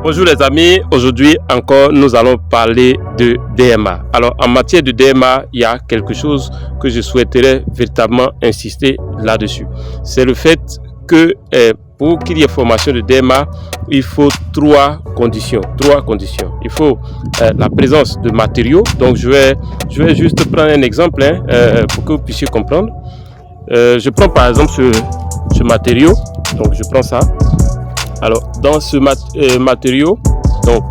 Bonjour les amis, aujourd'hui encore nous allons parler de DMA. Alors en matière de DMA, il y a quelque chose que je souhaiterais véritablement insister là-dessus. C'est le fait que pour qu'il y ait formation de DMA, il faut trois conditions. Il faut la présence de matériaux. Donc je vais juste prendre un exemple pour que vous puissiez comprendre. Je prends par exemple ce matériau. Donc je prends ça. Alors dans ce matériau, donc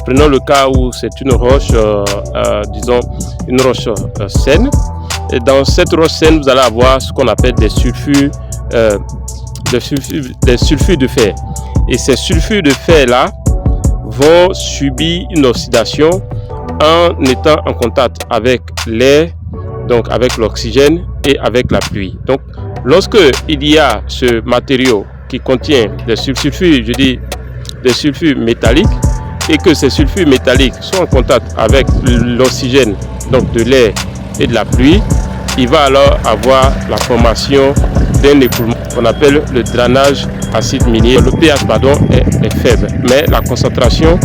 prenons le cas où c'est une roche, disons une roche saine. Et dans cette roche saine, vous allez avoir ce qu'on appelle des sulfures de fer. Et ces sulfures de fer là vont subir une oxydation en étant en contact avec l'air, donc avec l'oxygène et avec la pluie. Donc lorsque il y a ce matériau qui contient des sulfures, je dis des sulfures métalliques, et que ces sulfures métalliques sont en contact avec l'oxygène, donc de l'air et de la pluie, il va alors avoir la formation d'un écoulement qu'on appelle le drainage acide minier. Le pH est faible, mais la concentration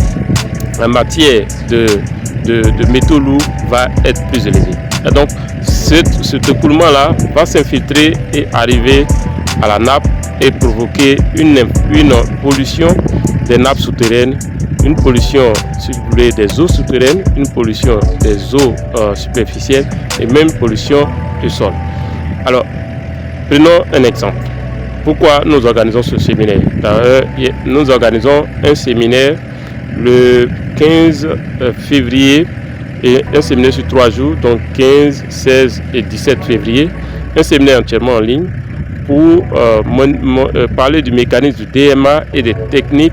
en matière de métaux lourds va être plus élevée. Et donc cet écoulement-là va s'infiltrer et arriver à la nappe et provoquer une pollution des nappes souterraines, une pollution, si vous voulez, des eaux souterraines, une pollution des eaux superficielles et même pollution du sol. Alors, prenons un exemple. Pourquoi nous organisons ce séminaire? Nous organisons un séminaire le 15 février et un séminaire sur 3 jours, donc 15, 16 et 17 février, un séminaire entièrement en ligne pour parler du mécanisme du DMA et des techniques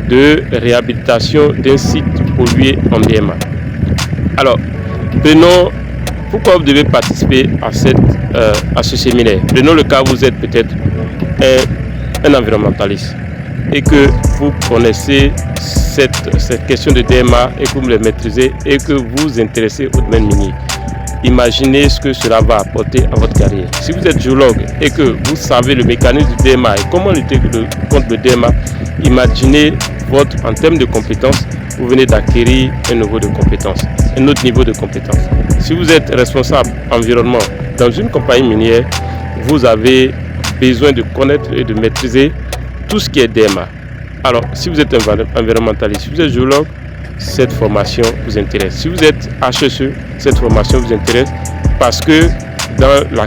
de réhabilitation d'un site pollué en DMA. Alors, pourquoi vous devez participer à ce séminaire? Prenons le cas où vous êtes peut-être un environnementaliste et que vous connaissez cette question de DMA et que vous le maîtrisez et que vous vous intéressez au domaine minier. Imaginez ce que cela va apporter à votre carrière. Si vous êtes géologue et que vous savez le mécanisme du DMA et comment lutter contre le DMA, imaginez en termes de compétences, vous venez d'acquérir un autre niveau de compétences. Si vous êtes responsable environnement dans une compagnie minière, vous avez besoin de connaître et de maîtriser tout ce qui est DMA. Alors, si vous êtes environnementaliste, si vous êtes géologue, cette formation vous intéresse. Si vous êtes HSE, cette formation vous intéresse parce que dans la